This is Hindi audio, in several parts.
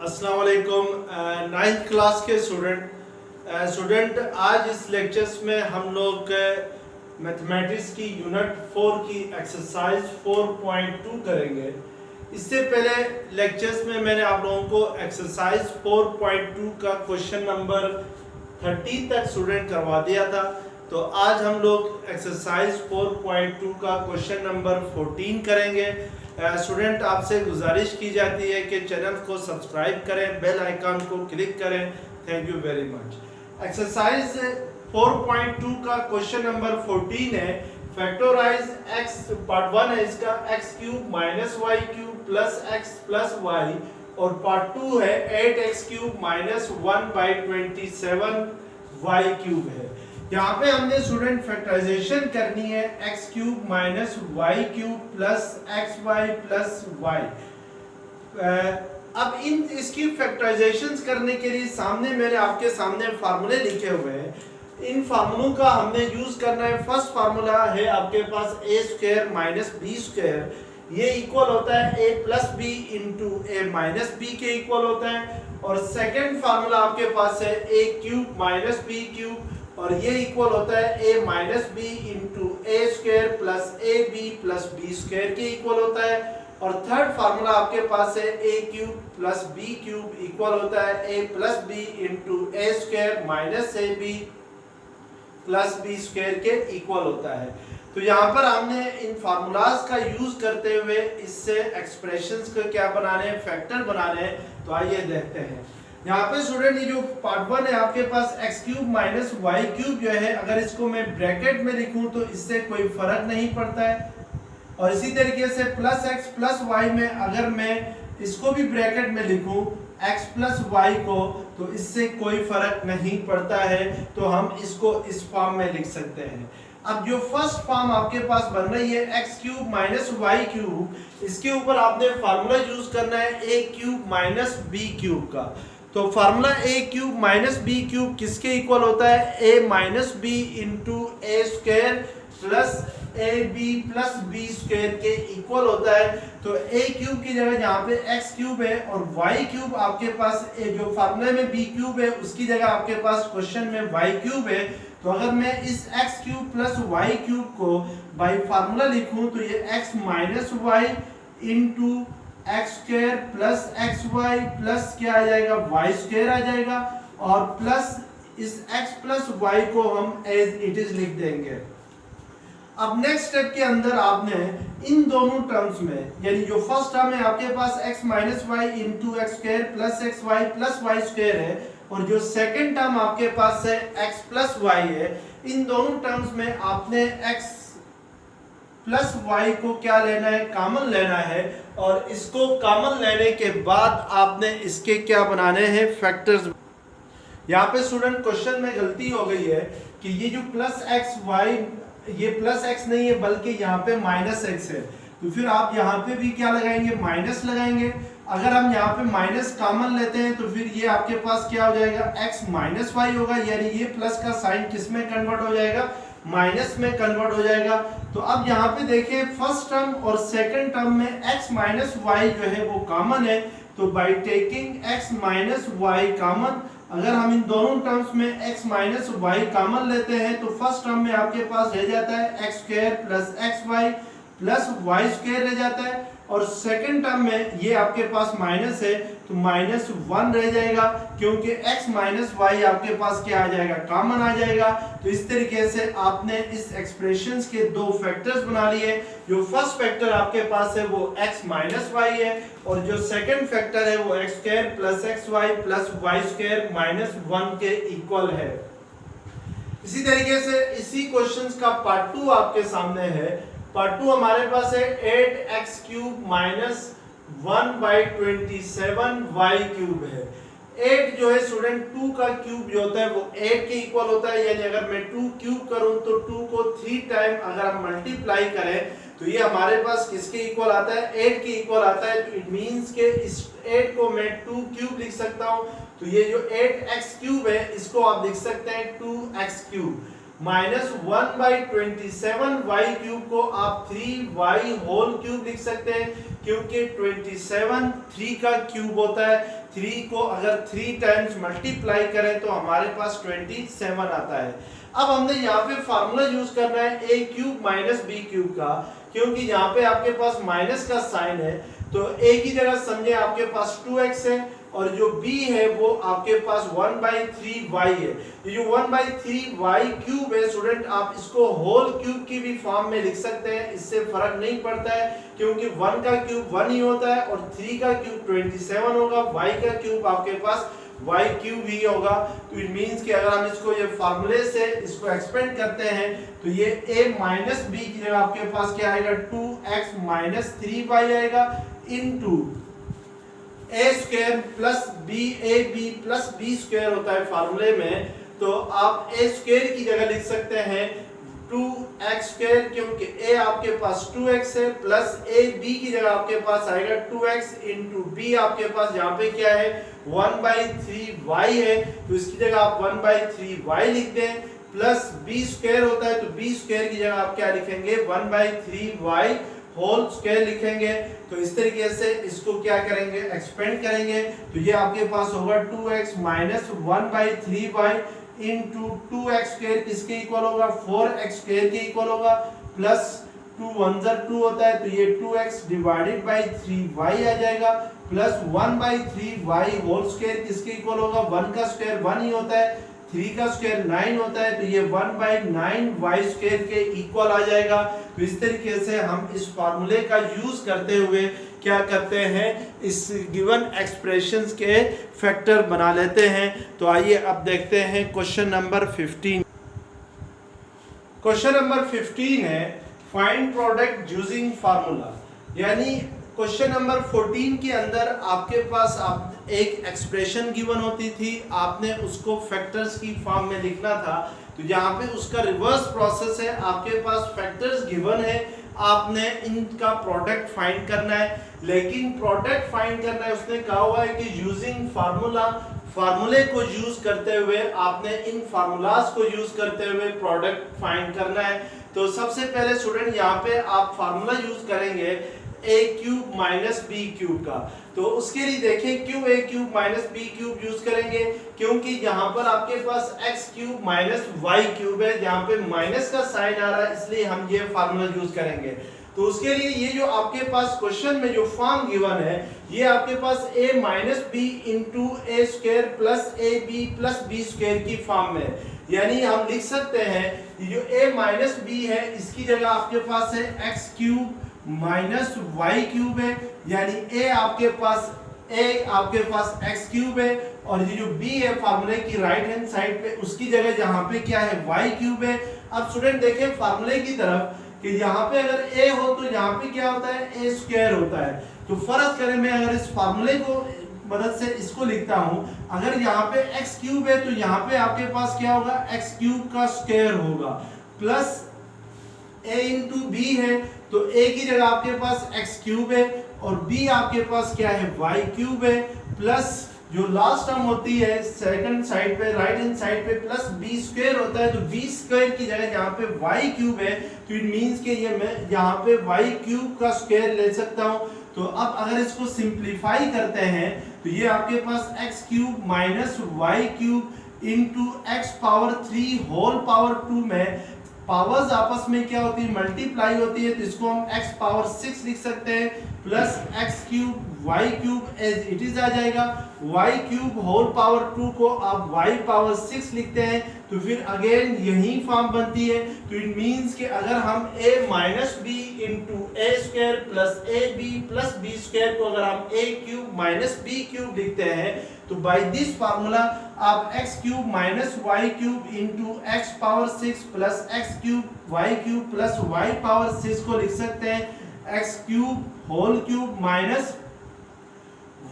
अस्सलाम वालेकुम नाइन्थ क्लास के स्टूडेंट आज इस लेक्चर्स में हम लोग मैथमेटिक्स की यूनिट 4 की एक्सरसाइज 4.2 करेंगे। इससे पहले लेक्चर्स में मैंने आप लोगों को एक्सरसाइज 4.2 का क्वेश्चन नंबर 30 तक स्टूडेंट करवा दिया था। तो आज हम लोग एक्सरसाइज 4.2 का क्वेश्चन नंबर 14 करेंगे। स्टूडेंट आपसे गुजारिश की जाती है कि चैनल को सब्सक्राइब करें, बेल आइकन को क्लिक करें। Thank you very much. Exercise 4.2 का क्वेश्चन नंबर 14 है फैक्टराइज x। पार्ट 1 है इसका x cube minus Y cube plus x plus Y, और पार्ट 2 है 8x cube minus 1/27 Y cube है। यहाँ पे हमने स्टूडेंट फैक्टराइजेशन करनी है x cube minus Y cube plus X Y plus Y. अब इसकी फैक्टराइजेशन करने के लिए सामने मेरे आपके सामने फार्मूले लिखे हुए हैं। इन फार्मूलों का हमने यूज करना है। फर्स्ट फार्मूला है आपके पास a square minus B square, ये इक्वल होता है a plus B into a minus B के इक्वल होता है। और सेकेंड फार्मूला आपके पास है a cube minus B cube, और ये इक्वल होता है a minus B into A square plus A B plus B square के इक्वल होता है। और थर्ड फार्मूला आपके पास है a cube plus B cube equal होता है a plus B into A square minus A B plus B square के इक्वल होता है। तो यहाँ पर हमने इन फार्मूलाज का यूज करते हुए इससे एक्सप्रेशंस को क्या बनाने हैं, फैक्टर बनाने हैं। तो आइए देखते हैं। यहाँ पे स्टूडेंट ये जो पार्ट 1 है आपके पास x cube minus Y cube जो है, अगर इसको मैं ब्रैकेट में लिखूं तो इससे कोई फर्क नहीं पड़ता है। और इसी तरीके से प्लस x प्लस वाई में अगर मैं इसको भी ब्रैकेट में लिखूं x प्लस वाई को, तो इससे कोई फर्क नहीं पड़ता है। तो हम इसको इस फॉर्म में लिख सकते हैं। अब जो फर्स्ट फॉर्म आपके पास बन रही है x cube minus Y cube, इसके ऊपर आपने फार्मूला यूज करना है a cube minus B cube का। तो formula a cube minus B cube किसके इक्वल होता है, a minus B into A square plus A B plus B square के इक्वल होता है। तो a क्यूब की जगह यहाँ पे x क्यूब है, और y क्यूब आपके पास जो फार्मूले में b क्यूब है उसकी जगह आपके पास क्वेश्चन में y क्यूब है। तो अगर मैं इस x cube plus y cube को बाई फार्मूला लिखूं तो ये x minus Y into X square plus X Y plus क्या आ जाएगा, वाई स्क्वायर आ जाएगा, और प्लस इस x प्लस वाई को हम एज इट इज लिख देंगे। अब नेक्स्ट स्टेप के अंदर आपने इन दोनों टर्म्स में, यानी जो फर्स्ट टर्म है आपके पास x minus Y into X square plus X Y plus Y square है, और जो सेकेंड टर्म आपके पास है x प्लस वाई है, इन दोनों टर्म्स में आपने x प्लस वाई को क्या लेना है, कॉमन लेना है। और इसको कॉमन लेने के बाद आपने इसके क्या बनाने हैं, फैक्टर्स। यहाँ पे स्टूडेंट क्वेश्चन में गलती हो गई है कि ये जो प्लस एक्स वाई, ये प्लस एक्स नहीं है बल्कि यहाँ पे माइनस एक्स है। तो फिर आप यहाँ पे भी क्या लगाएंगे, माइनस लगाएंगे। अगर हम यहाँ पे माइनस कॉमन लेते हैं तो फिर ये आपके पास क्या हो जाएगा, x माइनस वाई होगा, यानी ये प्लस का साइन किस में कन्वर्ट हो जाएगा, माइनस में कन्वर्ट हो जाएगा। तो अब यहाँ पे देखिए फर्स्ट टर्म और सेकंड टर्म में x माइनस वाई जो है वो कॉमन है। तो by taking x minus Y common, अगर हम इन दोनों टर्म्स में x माइनस वाई कॉमन लेते हैं तो फर्स्ट टर्म में आपके पास रह जाता है X square plus X Y plus Y square रह जाता है, और सेकंड टर्म में ये आपके पास माइनस है तो माइनस 1 रह जाएगा, क्योंकि x माइनस वाई आपके पास क्या आ जाएगा, कॉमन आ जाएगा। तो इस तरीके से आपने इस एक्सप्रेशंस के दो फैक्टर्स बना लिए। जो फर्स्ट फैक्टर आपके पास है वो x माइनस वाई है, और जो सेकंड फैक्टर है वो X square plus X Y plus Y square minus 1 के इक्वल है। इसी तरीके से इसी क्वेश्चन का पार्ट 2 आपके सामने है। पार्ट 2 हमारे पास है 8x cube minus 1/27 Y cube है। 8 जो है स्टूडेंट 2 का क्यूब जो होता है वो 8 के इक्वल होता है, यानी अगर मैं 2 क्यूब करूं तो 2 को 3 टाइम अगर हम मल्टीप्लाई करें तो ये हमारे पास किसके इक्वल आता है, 8 के इक्वल आता है। तो इट मींस के इस 8 को मैं 2 क्यूब लिख सकता हूं। तो ये जो 8x क्यूब है इसको आप लिख सकते हैं 2x क्यूब। माइनस 1/27y³ को आप 3y होल क्यूब लिख सकते हैं, क्योंकि 27 3 का क्यूब होता है। 3 को अगर 3 टाइम्स मल्टीप्लाई करें तो हमारे पास 27 आता है। अब हमने यहाँ पे फार्मूला यूज करना है a³ माइनस b³ का, क्योंकि यहाँ पे आपके पास माइनस का साइन है, तो a की जगह समझे आपके पास 2x है, और जो b है वो आपके पास 1/3y है। ये जो 1/3y³ है स्टूडेंट, आप इसको होल क्यूब की भी फॉर्म में लिख सकते हैं, इससे फर्क नहीं पड़ता है, क्योंकि 1 का क्यूब 1 ही होता है और 3 का क्यूब 27 होगा, y का क्यूब आपके पास y³ ही होगा। तो इट मींस कि अगर हम इसको ये फार्मूले से इसको एक्सपेंड करते हैं तो ये a माइनस b की जगह आपके पास क्या आएगा, 2x माइनस 3y आएगा, into a square plus ab plus b square होता है फार्मूले में, तो आप a स्क्वायर की जगह लिख सकते हैं 2x स्क्वायर, क्योंकि a आपके पास 2x है, प्लस ab की जगह आपके पास आएगा 2x इंटू b आपके पास यहाँ पे क्या है 1/3y है, तो इसकी जगह आप 1/3y लिख दें, प्लस b स्क्वायर होता है तो b स्क्वायर की जगह आप क्या लिखेंगे 1/3y होल स्क्वायर लिखेंगे। तो इस तरीके से इसको क्या करेंगे, एक्सपेंड करेंगे, तो ये आपके पास होगा 2x minus 1/3y into 2x square किसके इक्वल होगा, 4x स्क्वायर के इक्वल होगा, प्लस 2 1 2 होता है तो ये 2x डिवाइडेड बाय 3y आ जाएगा, प्लस 1/3y होल स्क्वायर किसके इक्वल होगा, 1 का स्क्वायर 1 ही होता है, 3 का स्क्वायर 9 होता है, तो ये 1/9y स्क्वायर के इक्वल आ जाएगा। तो इस तरीके से हम इस फार्मूले का यूज करते हुए क्या करते हैं, इस गिवन एक्सप्रेशंस के फैक्टर बना लेते हैं। तो आइए अब देखते हैं क्वेश्चन नंबर 15। क्वेश्चन नंबर 15 है फाइंड प्रोडक्ट यूजिंग फार्मूला, यानी क्वेश्चन नंबर 14 के अंदर आपके पास आप एक एक्सप्रेशन गिवन होती थी, आपने उसको फैक्टर्स की फॉर्म में लिखना था, तो यहाँ पे उसका रिवर्स प्रोसेस है, आपके पास फैक्टर्स गिवन है, आपने इनका प्रोडक्ट फाइंड करना है, लेकिन प्रोडक्ट फाइंड करना है उसने कहा हुआ है कि यूजिंग फार्मूला, फार्मूले को यूज करते हुए आपने इन फार्मूलाज को यूज करते हुए प्रोडक्ट फाइंड करना है। तो सबसे पहले स्टूडेंट यहाँ पे आप फार्मूला यूज करेंगे a³ माइनस b³ का, तो उसके लिए देखें क्यों a³ माइनस b³ यूज करेंगे, क्योंकि यहाँ पर आपके पास x³ माइनस y³ है, जहाँ पे माइनस का साइन आ रहा है, इसलिए हम ये फार्मूला यूज करेंगे। तो उसके लिए ये जो आपके पास क्वेश्चन में जो फॉर्म गिवन है, ये आपके पास a minus b into a square plus ab plus b square की फॉर्म में, यानी हम लिख सकते हैं जो a माइनस b है इसकी जगह आपके पास है x³ माइनस y³ है, यानी a आपके पास x³ है, और ये जो b है फार्मूले की राइट हैंड साइड पे उसकी जगह जहाँ पे क्या है y³ है। अब स्टूडेंट देखें फार्मूले की तरफ कि यहाँ पे अगर a हो तो यहाँ पे क्या होता है a स्क्वायर होता है, तो फर्ज करें मैं अगर इस फार्मूले को मदद से इसको लिखता हूँ, अगर यहाँ पे x³ है तो यहाँ पे आपके पास क्या होगा x³ का स्क्वायर होगा, प्लस a इंटू b है, तो a की जगह आपके पास x³ है और b आपके पास क्या है y³ है, प्लस जो लास्ट टर्म होती है सेकंड साइड पे राइट हैंड साइड पे प्लस b स्क्वायर होता है, तो b स्क्वायर की जगह यहाँ पे y³ है, तो इट मींस कि ये मैं यहाँ पे y³ का स्क्वायर ले सकता हूँ। तो अब अगर इसको सिंप्लीफाई करते हैं तो ये आपके पास x³ minus y³ into x power 3 whole power 2 में पावर्स आपस में क्या होती है मल्टीप्लाई होती है, तो इसको हम x पावर 6 लिख सकते हैं, plus x³ y³ as it is आ जाएगा, y³ होल पावर 2 को आप y पावर 6 लिखते हैं, तो फिर अगेन यही फॉर्म बनती है। तो इट मींस कि अगर हम a minus b into a square plus ab plus b square को अगर हम a³ माइनस b³ लिखते हैं, तो बाय दिस फार्मूला आप x³ minus y³ into x power 6 plus x³ y³ plus y power 6 को लिख सकते हैं x³ whole cube minus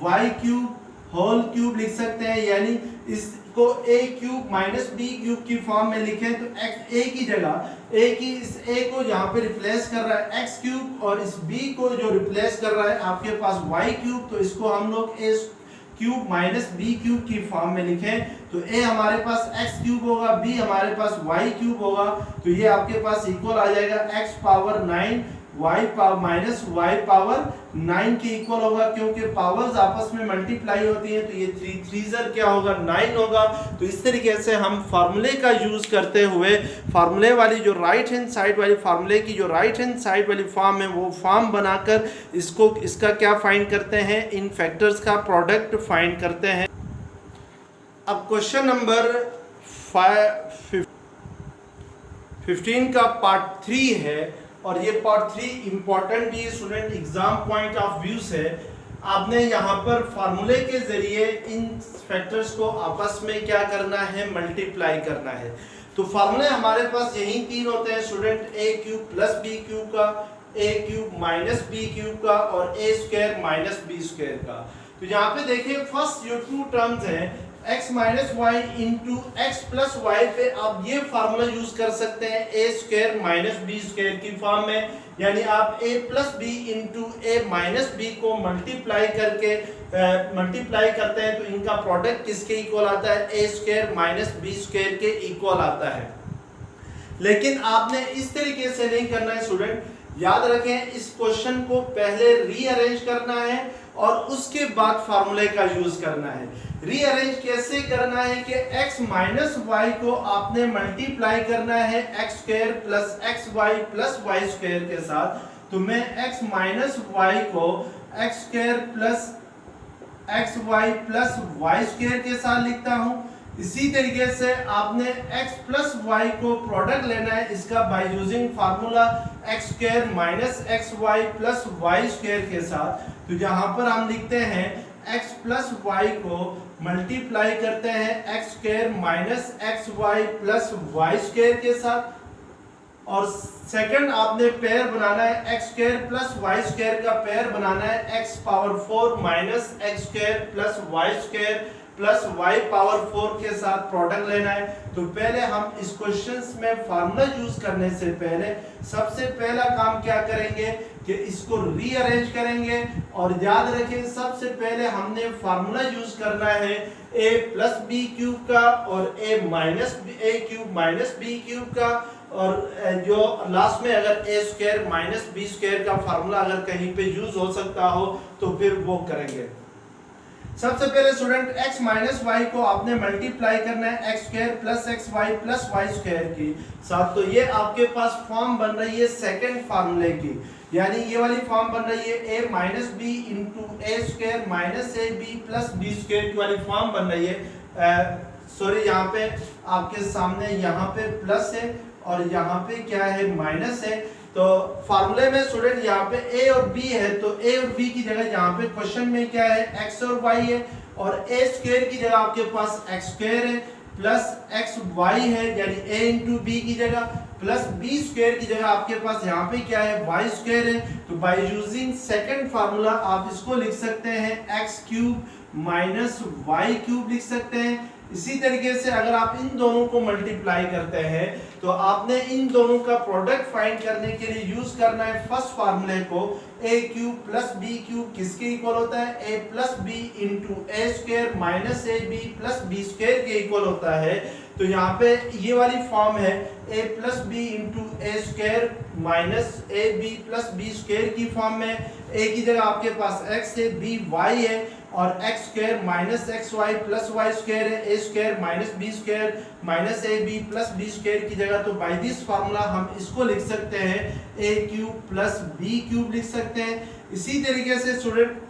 y³ whole cube लिख सकते हैं, यानी इसको a³ माइनस b³ की फॉर्म में लिखें तो a की जगह इस a को यहाँ पे रिप्लेस कर रहा है x³ और इस b को जो रिप्लेस कर रहा है आपके पास y³, तो इसको हम लोग a³ माइनस b³ की फॉर्म में लिखें, तो a हमारे पास x क्यूब होगा, b हमारे पास y क्यूब होगा, तो ये आपके पास इक्वल आ जाएगा x power 9 y power minus y power 9 के इक्वल होगा, क्योंकि पावर्स आपस में मल्टीप्लाई होती हैं, तो ये 3 3 जर क्या होगा 9 होगा। तो इस तरीके से हम फार्मूले का यूज करते हुए फार्मूले वाली जो राइट हैंड साइड वाली फार्मूले की जो राइट हैंड साइड वाली फॉर्म है वो फॉर्म बनाकर इसका क्या फाइंड करते हैं, इन फैक्टर्स का प्रोडक्ट फाइंड करते हैं। अब क्वेश्चन नंबर 15 का पार्ट 3 है, और ये पार्ट 3 इंपॉर्टेंट ये student exam point of view से आपने यहाँ पर फार्मूले के जरिए इन फैक्टर्स को आपस में क्या करना है, मल्टीप्लाई करना है। तो फार्मूले हमारे पास यही 3 होते हैं student, a cube plus B cube का, a cube minus B cube का और a square minus B square का। तो यहाँ पे देखिए फर्स्ट जो 2 टर्म्स हैं x minus Y into X plus Y पे आप ये फार्मूला यूज कर सकते हैं a square minus B square की फॉर्म में, यानी आप a plus B into A minus B को मल्टीप्लाई करते हैं तो इनका प्रोडक्ट किसके इक्वल आता है, a square minus B square के इक्वल आता है। लेकिन आपने इस तरीके से नहीं करना है स्टूडेंट, याद रखें इस क्वेश्चन को पहले रीअरेंज करना है और उसके बाद फार्मूले का यूज करना है। रीअरेंज कैसे करना है कि x माइनस वाई को आपने मल्टीप्लाई करना है x square plus X Y plus Y square के साथ। तो मैं x माइनस वाई को x square plus X Y plus Y square के साथ लिखता हूं। इसी तरीके से आपने x प्लस वाई को प्रोडक्ट लेना है इसका by using formula X square minus x Y plus Y square के साथ। तो यहाँ पर हम लिखते हैं x प्लस वाई को मल्टीप्लाई करते हैं x square minus x Y plus Y square के साथ, और सेकंड आपने पेयर बनाना है X square plus Y square का पेयर बनाना है x power 4 minus x square plus Y square plus y power 4 के साथ प्रोडक्ट लेना है। तो पहले हम इस क्वेश्चंस में फार्मूला यूज करने से पहले सबसे पहला काम क्या करेंगे कि इसको रीअरेंज करेंगे, और याद रखें सबसे पहले हमने फार्मूला यूज करना है a प्लस बी क्यूब का और a minus A cube minus B cube का, और जो लास्ट में अगर a square minus B square का फार्मूला अगर कहीं पे यूज हो सकता हो तो फिर वो करेंगे। सबसे पहले स्टूडेंट x माइनस वाई को आपने मल्टीप्लाई करना है X square plus X Y plus Y square की साथ। तो ये आपके पास फॉर्म बन रही है सेकंड फार्मूले की, यानी ये वाली फॉर्म बन रही है a minus B into A square minus A B plus B square की वाली फॉर्म बन रही है। सॉरी यहाँ पे आपके सामने यहाँ पे प्लस है और यहाँ पे क्या है माइनस है। तो फार्मूले में स्टूडेंट यहाँ पे a और b है, तो a और b की जगह यहाँ पे क्वेश्चन में क्या है x और y है, और a स्क्वायर की जगह आपके पास x स्क्वायर है प्लस एक्स वाई है यानी a इंटू बी की जगह, प्लस b स्क्वायर की जगह आपके पास यहाँ पे क्या है y स्क्वायर है। तो बाय यूजिंग सेकंड फार्मूला आप इसको लिख सकते हैं x cube minus Y cube लिख सकते हैं। इसी तरीके से अगर आप इन दोनों को मल्टीप्लाई करते हैं तो आपने इन दोनों का प्रोडक्ट फाइंड करने के लिए यूज करना है फर्स्ट फार्मूले को, a cube plus b cube किसके इक्वल होता है, a plus B into A square minus A B plus B square के इक्वल होता है। तो यहाँ पे ये वाली फॉर्म है a plus B into A square minus A B plus B square की फॉर्म में। a की जगह आपके पास x है, b y है, और x square minus x Y plus Y square है, a square minus B square minus A B plus B square की जगह। तो बाय दिस फार्मूला हम इसको लिख सकते हैं ए क्यूब प्लस बी क्यूब लिख सकते हैं। इसी तरीके से स्टूडेंट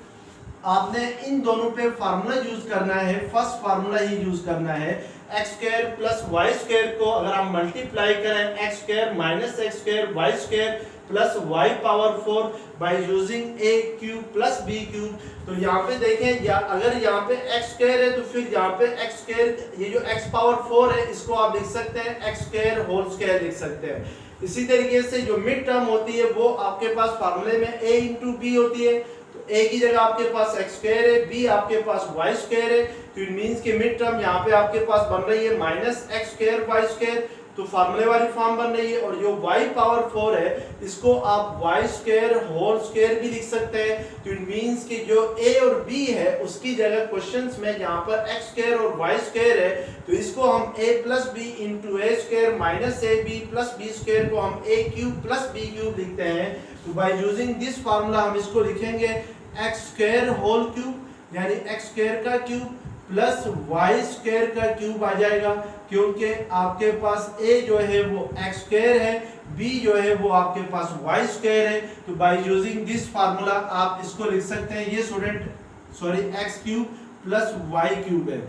आपने इन दोनों पे फार्मूला यूज करना है, फर्स्ट फार्मूला ही यूज करना है। X square plus Y square को अगर हम मल्टीप्लाई करें X square minus x square Y square plus y power 4 by using a cube plus b cube. तो यहाँ पे देखें अगर यहाँ पे x स्क्वायर है तो फिर यहाँ पे x स्क्वायर ये जो x पावर 4 है इसको आप लिख सकते हैं x स्क्वायर होल स्क्वायर लिख सकते हैं। इसी तरीके से जो मिड टर्म होती है वो आपके पास फार्मूले में a इंटू बी होती है, तो a की जगह आपके पास x स्क्वायर है, b आपके पास y स्क्वायर है। तो इट मींस कि मिड टर्म यहाँ पे आपके पास बन रही है minus x square Y square, तो फार्मूले वाली फॉर्म बन रही है। और जो y पावर 4 है इसको आप y स्क्वायर होल स्क्वायर भी लिख सकते हैं। तो इट मींस कि जो a और b है उसकी जगह क्वेश्चंस में जहां पर x स्क्वायर और y स्क्वायर है तो इसको हम a plus B into A square minus A B plus B square को हम a cube plus b cube लिखते हैं। तो बाय यूजिंग दिस फार्मूला हम इसको लिखेंगे x स्क्वायर होल क्यूब यानी x स्क्वायर का क्यूब प्लस वाई स्क्वायर का क्यूब आ जाएगा, क्योंकि आपके पास a जो है वो x स्क्वायर है, b जो है वो आपके पास y स्क्वायर है। तो बाय यूजिंग दिस फार्मूला आप इसको लिख सकते हैं, ये student x cube plus y cube है।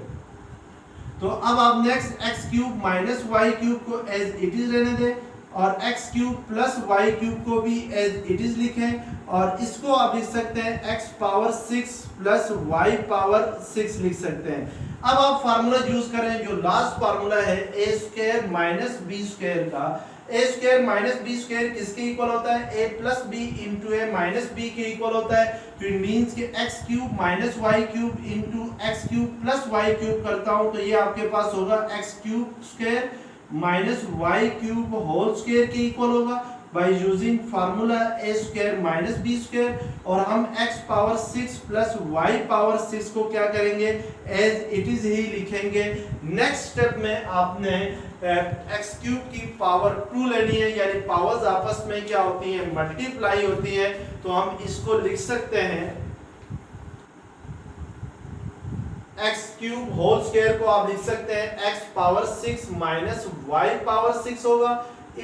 तो अब आप next x cube minus y cube को एज इट इज रहने दें और x cube plus y cube को भी एज इट इज लिखें और इसको आप लिख सकते हैं x power 6 plus y power 6 लिख सकते हैं। अब आप फार्मूला यूज करें जो लास्ट फार्मूला है a square minus B square का। a square minus B square किसके इक्वल होता है? a plus B into A minus B के इक्वल होता है। तो इट मींस कि x cube minus Y cube into x cube plus y cube करता हूं तो ये आपके पास होगा x cube square minus Y cube whole square के इक्वल होगा by using formula a square minus B square. और हम x power 6 plus y power 6 को क्या करेंगे? एज इट इज ही लिखेंगे। नेक्स्ट स्टेप में आपने x क्यूब की पावर 2 लेनी है, यानी पावर्स आपस में क्या होती हैं? मल्टीप्लाई होती है। तो हम इसको लिख सकते हैं x क्यूब होल स्क्वायर को आप लिख सकते हैं x power 6 minus y power 6 होगा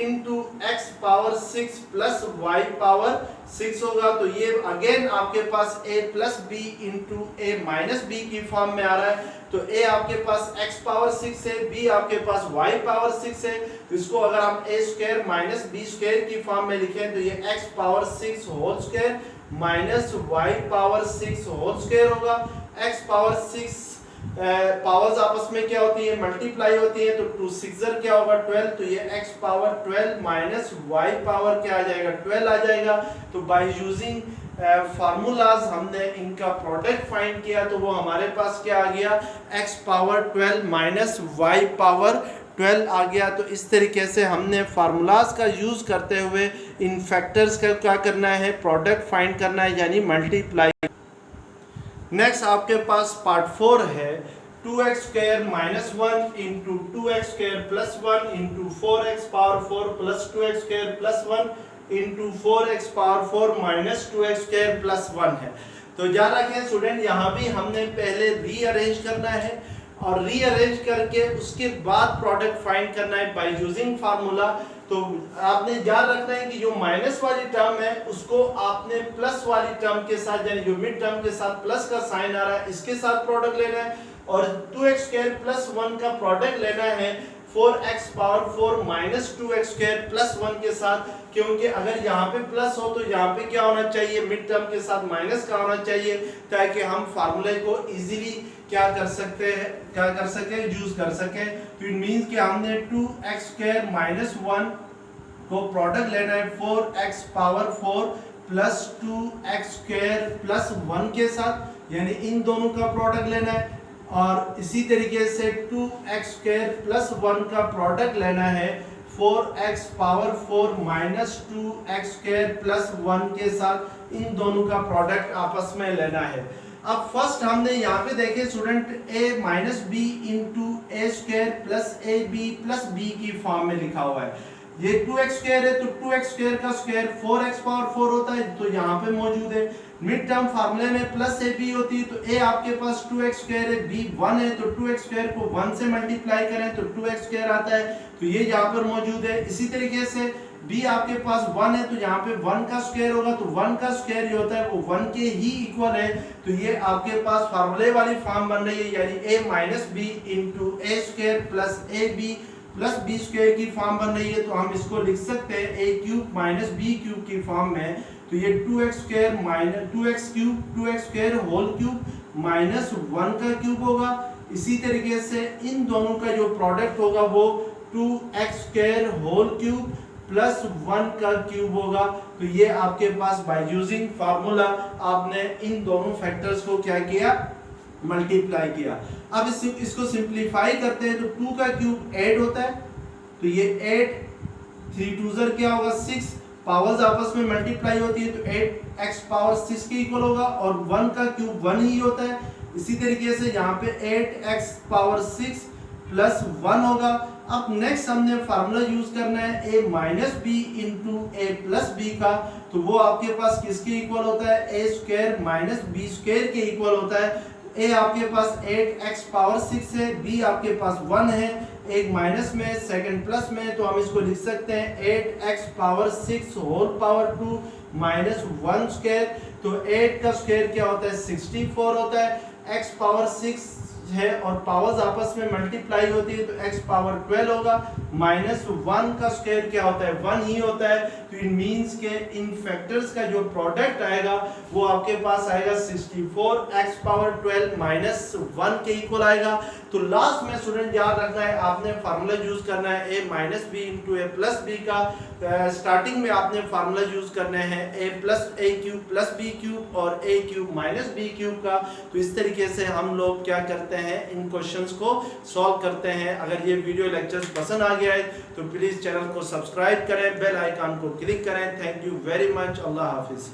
into x power 6 plus y power 6 होगा। तो ये अगेन आपके पास a plus B into A minus b की फॉर्म में आ रहा है। तो a आपके पास x पावर 6 है, b आपके पास y पावर 6 है। तो इसको अगर हम a square minus B square की फॉर्म में लिखें तो ये x power 6 whole square minus y power 6 whole square होगा। x पावर 6 पावर्स आपस में क्या होती है? मल्टीप्लाई होती है। तो 2 6 क्या होगा? 12। तो ये x power 12 minus y power क्या आ जाएगा? 12 आ जाएगा। तो बाय यूजिंग फार्मूलाज हमने इनका प्रोडक्ट फाइंड किया तो वो हमारे पास क्या आ गया? x power 12 minus y power 12 आ गया। तो इस तरीके से हमने फार्मूलाज का यूज करते हुए इन फैक्टर्स का क्या करना है? प्रोडक्ट फाइंड करना है, यानी मल्टीप्लाई। नेक्स्ट आपके पास पार्ट 4 है 2x square minus 1 into 2x square plus 1 into 4x power 4 plus 2x square plus 1 into 4x power 4 minus 2x square plus 1 है। तो याद रखें स्टूडेंट, यहाँ भी हमने पहले रीअरेंज करना है और रीअरेंज करके उसके बाद प्रोडक्ट फाइंड करना है बाय यूजिंग फार्मूला। तो आपने याद रखना है कि जो माइनस वाली टर्म है उसको आपने प्लस वाली टर्म के साथ, यानी जो मिड टर्म के साथ प्लस का साइन आ रहा है इसके साथ प्रोडक्ट लेना है और 2x स्क्वायर प्लस 1 का प्रोडक्ट लेना है 4x power 4 minus 2x square plus 1 के साथ, क्योंकि अगर यहाँ पे प्लस हो तो यहाँ पे क्या होना चाहिए? मिड टर्म के साथ माइनस का होना चाहिए, ताकि हम फार्मूले को इजीली क्या कर सकते हैं, यूज कर सकें। तो इट मींस कि हमने 2x स्क्वायर माइनस 1 को प्रोडक्ट लेना है 4x power 4 plus 2x square plus 1 के साथ, यानी इन दोनों का प्रोडक्ट लेना है। और इसी तरीके से 2x स्क्वायर प्लस 1 का प्रोडक्ट लेना है 4x power 4 minus 2x square plus 1 के साथ, इन दोनों का प्रोडक्ट आपस में लेना है। अब फर्स्ट हमने यहाँ पे देखे student a minus B into A square plus A B plus b की फॉर्म में लिखा हुआ है। ये 2x स्क्वायर है तो 2x स्क्वायर का स्क्वायर 4x पावर 4 होता है, तो यहाँ पे मौजूद है। मिड टर्म फार्मूले में प्लस ए बी होती है, तो a आपके पास 2x स्क्वायर है, b 1 है, तो 2x स्क्वायर को 1 से मल्टीप्लाई करें तो 2x स्क्वायर आता है, तो ये यहाँ पर मौजूद है। इसी तरीके से b आपके पास 1 है, तो यहाँ पे 1 का स्क्वायर होगा, तो 1 का स्क्वायर जो होता है वो 1 के ही इक्वल है। तो ये आपके पास फार्मूले वाली फॉर्म बन रही है, यानी a minus B into A square plus A B plus B square की फॉर्म बन रही है। तो हम इसको लिख सकते हैं a cube minus B cube की फॉर्म में। तो ये 2x square minus 2x cube 2x square whole cube minus 1 का क्यूब होगा। इसी तरीके से इन दोनों का जो प्रोडक्ट होगा वो 2x square whole cube plus 1 का क्यूब होगा। तो ये आपके पास बाय यूजिंग फार्मूला आपने इन दोनों फैक्टर्स को क्या किया? मल्टीप्लाई किया। अब इसको सिंपलीफाई करते हैं तो 2 का क्यूब 8 होता है तो ये 8 3 2 ज़र क्या होगा 6, पावर्स आपस में मल्टीप्लाई होती है तो 8x पावर 6 के इक्वल होगा और 1 का क्यूब 1 ही होता है। इसी तरीके से यहाँ पे 8x पावर 6 प्लस 1 होगा। अब नेक्स्ट हमने फार्मूला यूज करना है a minus B into a plus b का, तो वो आपके पास किसके इक्वल होता है a square minus B square के इक्वल होता है। a आपके पास 8x पावर 6 है, b आपके पास 1 है, एक माइनस में सेकंड प्लस में, तो हम इसको लिख सकते हैं 8x power 6 whole power 2 minus 1 square. तो 8 का स्क्वायर क्या होता है 64 होता है, x पावर 6 है और पावर्स आपस में मल्टीप्लाई होती है तो x पावर 12 होगा, माइनस 1 का स्क्वायर क्या होता है 1 ही होता है। तो इट मींस के इन फैक्टर्स का जो प्रोडक्ट आएगा वो आपके पास आएगा 64 x पावर 12 माइनस 1 के इक्वल आएगा। तो लास्ट में स्टूडेंट याद रखना है आपने फार्मूला यूज करना है a minus B into a plus b का। स्टार्टिंग में आपने फार्मूला यूज करने हैं a plus a cube plus B cube और a cube minus B cube का। तो इस तरीके से हम लोग क्या करते हैं इन क्वेश्चंस को सॉल्व करते हैं। अगर ये वीडियो लेक्चर्स पसंद आ गया है तो प्लीज चैनल को सब्सक्राइब करें, बेल आइकन को क्लिक करें। Thank you very much. Allah Hafiz.